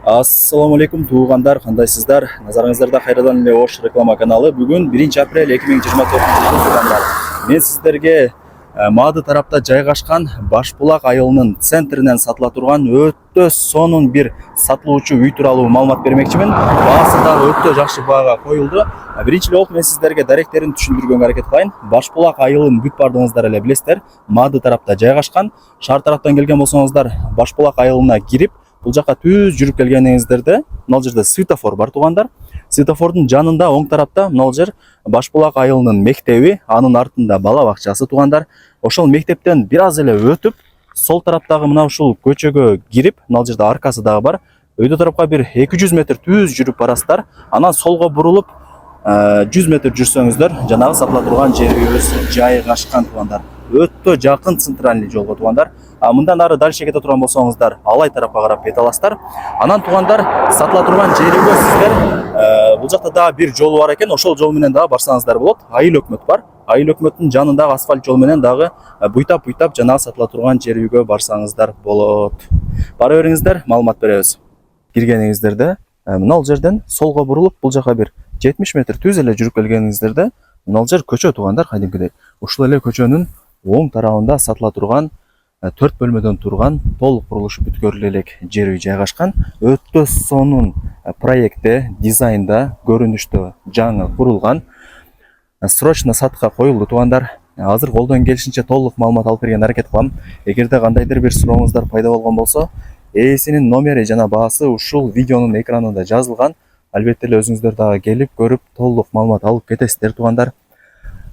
Ассаламу алейкум туугандар, кандайсыздар? Назарыңыздарда кайрадан эле Ош реклама каналы. Бүгүн 1 апрель 2024 жылы туугандар. Мен сиздерге Маады тарапта жайгашкан Башбулак айылынын центринен сатыла турган өтө сонун бир сатылуучу үй тууралуу маалымат бермекчимин. Баасы дагы өтө жакшы баага коюлду. Биринчи эле мен сиздерге даректерин түшүндүргөнгө аракет кылайын. Башбулак айылын бүт бардыгыңыздар эле билесиздер. Маады тарапта жайгашкан. Шаар тараптан келген болсоңуздар Башбулак айылына кирип, бул жака түз жүрүп келгениңиздерде мына жерде светофор бар туугандар. Светофордун жанында оң тарапта мына жер Башбулак айылынын мектеби, анын артында бала бакчасы туугандар. Ошол мектептен бир аз эле өтүп, сол тараптагы мына ушул көчөгө кирип, мына жерде аркасы дагы бар. Өйдө тарапка бир 200 метр түз жүрүп барасыздар. Анан солго бурулуп 100 метр жүрсөңүздөр, жанагы сатыла турган жерибиз жайгашкан туугандар. Өтө жакын центральный жолго туугандар. Мындан ары дальше кете турган болсоңуздар, Алай тарапка карап кете аласыздар. Анан туугандар, сатыла турган жерибиз сиздер бул жакта дагы бир жол бар экен, ошол жол менен дагы барсаңыздар болот. Айыл өкмөт бар. Айыл өкмөттүн жанындагы асфальт жол менен дагы буйтап жанагы сатыла турган жерибизге барсаңыздар болот. Бара бериңиздер, маалымат беребиз. Киргениңиздерде мына жерден солго бурулуп, бул жака бир 70 метр түз эле жүрүп келгениңиздерде мына жер көчө туугандар, кадимкидей. Ушул эле көчөнүн оң тарабында сатыла турган 4 бөлмөдөн турган толук курулушу бүткөрүлө элек жер үй жайгашкан. Өтө сонун проектте, дизайнда, көрүнүштө жаңы курулган. Срочно сатка коюлду туугандар. Азыр колдон келишинче толук маалымат алып берген аракет кылам. Эгерде кандайдыр бир сурооңуздар пайда болгон болсо, ээсинин номери жана баасы ушул видеонун экранында жазылган. Албетте эле өзүңүздөр дагы келип көрүп толук маалымат алып кетесиздер туугандар.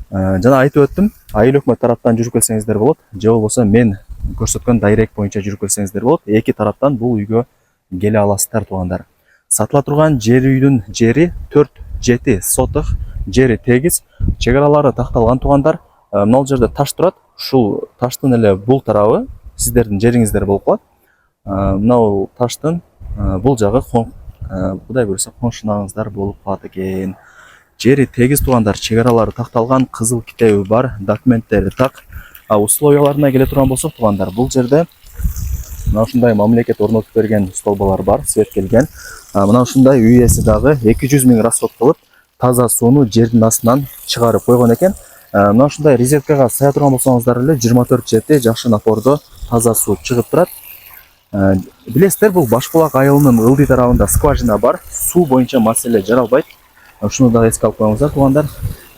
Жана айтып өттүм, айыл өкмөт тараптан жүрүп келсеңиздер болот, же болбосо мен көрсөткөн дайрек боюнча жүрүп келсеңиздер болот. Эки тараптан бул үйгө келе аласыздар туугандар. Сатыла турган жер үйдүн жери 4-7 сотых, жери тегиз, чек аралары такталган туугандар. Мына жерде таш турат. Ушул таштын эле бул тарабы сиздердин жериңиздер болуп калат. Мына таштын бул жагы Кудай буйруса коңшунагыңыздар болуп калат экен. Жери тегиз туугандар, чек аралары такталган, кызыл китеби бар, документтери так. Условияларына келе турган болсок туугандар, бул жерде мына ушундай мамлекет орнотуп берген столбалар бар, свет келген. Мына ушундай үй ээси дагы 200 000 расход кылып, таза сууну жердин астынан чыгарып койгон экен. Мына ушундай розеткага сая турган болсоңуздар эле 24/7 жакшы напордо таза суу чыгып турат. Билесиздер, бул Башбулак айылынын ылдый тарабында скважина бар, суу боюнча маселе жаралбайт. Ушуну дагы эске алып коюңуздар туугандар.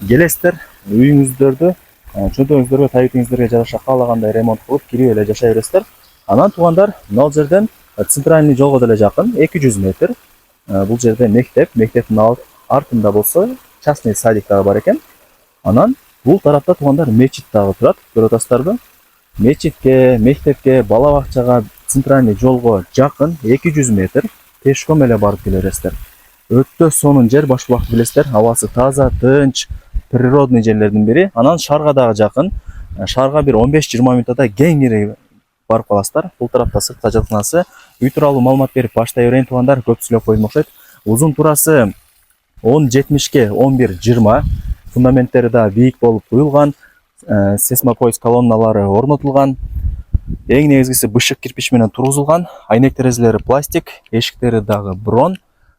Келесиздер, үйүңүздөрдү чөнтөгүңүздөргө, табитиңиздерге жараша каалагандай ремонт кылып кирип эле жашай бересиздер. Анан туугандар, мына жерден центральный жолго деле жакын 200 метр. Бул жерде мектеп, мектептин артында болсо частный садик дагы бар экен. Анан бул тарапта туугандар мечит дагы турат, көрүп атасыздарбы? Мечитке, мектепке, бала бакчага, центральный жолго жакын 200 метр пешком эле барып келе бересиздер. Өтө сонун жер Башбулак, билесиздер, абасы таза, тынч, природный жерлердин бири. Анан шаарга дагы жакын. Шаарга бир 15-20 минутада кеңири барып каласыздар. Бул тарапта сыртка жатканасы. Үй тууралуу маалымат берип баштай берейин туугандар, көп сүйлөп койдум окшойт. Узун турасы 10-70 11-20. Фундаменттери да бийик болуп куюлган. Сейсмопоиск колонналары орнотулган. Эң негизгиси бышык кирпич менен тургузулган. Айнек терезелери пластик, эшиктери дагы брон.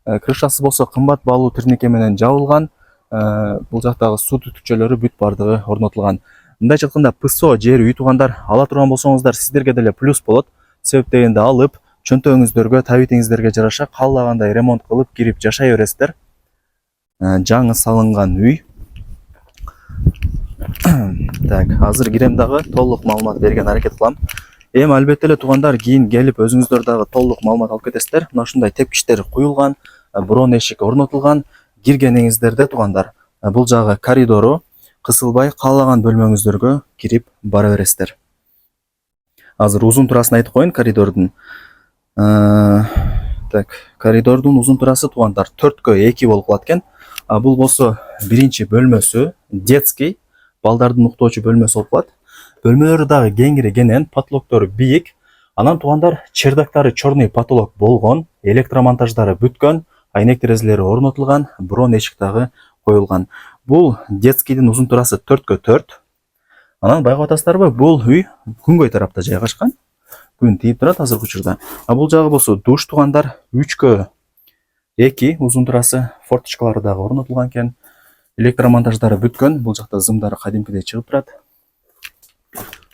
Крышасы болсо кымбат баалуу тирнике менен жабылган. Бул жактагы суу түтүкчөлөрү бүт бардыгы орнотулган. Мындайча айтканда ПСО жер үй туугандар, ала турган болсоңуздар сиздерге деле плюс болот. Себеп дегенде алып, чөнтөгүңүздөргө, табитиңиздерге жараша каалагандай ремонт кылып кирип жашай бересиздер. Жаңы салынган үй. Так, азыр кирем дагы толук маалымат берген аракет кылам. Эми албетте эле туугандар, кийин келип өзүңүздөр дагы толук маалымат алып кетесиздер. Мына ушундай тепкичтер куюлган, брон эшик орнотулган. Киргениңиздерде туугандар, бул жагы коридору, кысылбай каалаган бөлмөңүздөргө кирип бара бересиздер. Азыр узун турасын айтып коеюн коридордун. Так, коридордун узун турасы туугандар 4/2 болуп калат экен. Бул болсо биринчи бөлмөсү, детский, балдардын уктоочу бөлмөсү болуп калат. Бөлмөлөрү дагы кеңири кенен, потолоктору бийик. Анан туугандар, чердактары черный потолок болгон, электромонтаждары бүткөн, айнек терезелери орнотулган, брон эшик дагы коюлган. Бул детскийдин узун турасы 4/4. Анан байкап атасыздарбы, бул үй күнгөй тарапта жайгашкан. күн тийип турат азыркы учурда. Бул жагы болсо душ туугандар 3/2 узун турасы форточкалары дагы орнотулган экен. Электромонтаждары бүткөн. Бул жакта зымдары кадимкидей чыгып турат.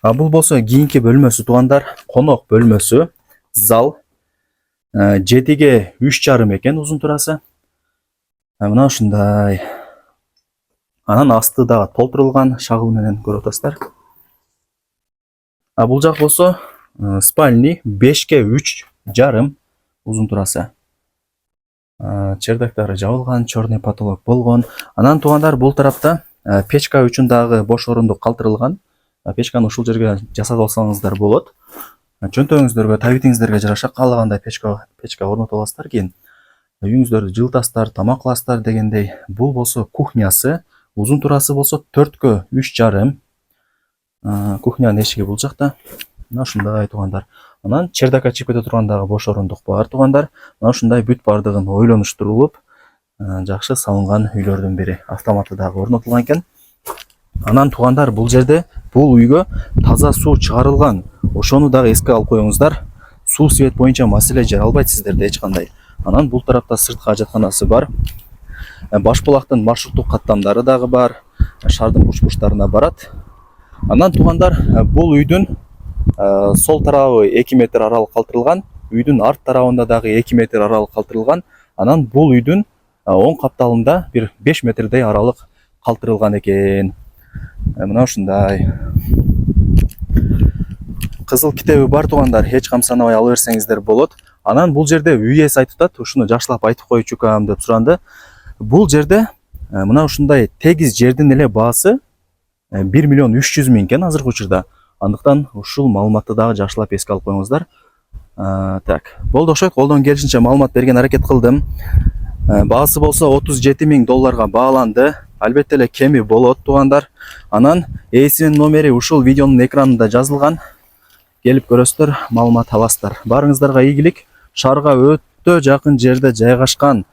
Бул болсо кийинки бөлмөсү туугандар, конок бөлмөсү, зал 7/3,5 экен узун турасы. Мына ушундай. Анан асты дагы толтурулган, шагыл менен көрүп атасыздар. Бул жак болсо спальни 5/3,5 узун турасы. Чердактары жабылган, черный потолок болгон. Анан туугандар бул тарапта печка үчүн дагы бош орундук калтырылган. Печканы ушул жерге жасап алсаңыздар болот. Чөнтөгүңүздөргө, табитиңиздерге жараша каалагандай печка орнотуп аласыздар. Кийин үйүңүздөрдү жылытасыздар, тамак кыласыздар дегендей. Бул болсо кухнясы, узун турасы болсо 4/3,5. Кухнянын эшиги бул жакта. Мына ушундай туугандар. Анан чердакка чыгып кете турган дагы бош орундук бар туугандар. Мына ушундай бүт бардыгын ойлонуштурулуп, жакшы салынган үйлөрдүн бири. Автоматы дагы орнотулган экен. Анан туугандар бул жерде, бул үйгө таза суу чыгарылган. Ошону дагы эске алып коюңуздар. Суу свет боюнча маселе жара албайт сиздерде эч кандай. Анан бул тарапта сырткы ажатканасы бар. Баш булактын маршруттук каттамдары дагы бар. Шаардын бурч-бурчтарына барат. Анан туугандар бул үйдүн сол тарабы 2 метр аралык калтырылган. Үйдүн арт тарабында дагы 2 метр аралык калтырылган. Анан бул үйдүн оң капталында бир 5 метрдей аралык калтырылган экен. Мына ушундай. Кызыл китеби бар туугандар, эч кам санабай ала берсеңиздер болот. Анан бул жерде үй ээси айтып атат, ушуну жакшылап айтып коючу кам деп суранды. Бул жерде мына ушундай тегиз жердин эле баасы 1.300.000 экен азыркы учурда. Андыктан ушул маалыматты дагы жакшылап эске алып коюңуздар. Так, болду окшойт. Колдон келишинче маалымат берген аракет кылдым. Баасы болсо $37.000 бааланды. Албетте эле кеми болот туугандар. Анан ээсинин номери ушул видеонун экранында жазылган. Келип көрөсүздөр, маалымат аласыздар. Барыңыздарга ийгилик. Шаарга өтө жакын жерде жайгашкан.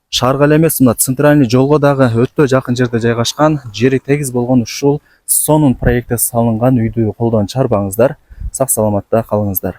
Шаарга эле эмес, мына центральный жолго дагы өтө жакын жерде жайгашкан. Жери тегиз болгон ушул сонун проекте салынган үйдү колдон чарбаңыздар. Сак саламатта калыңыздар.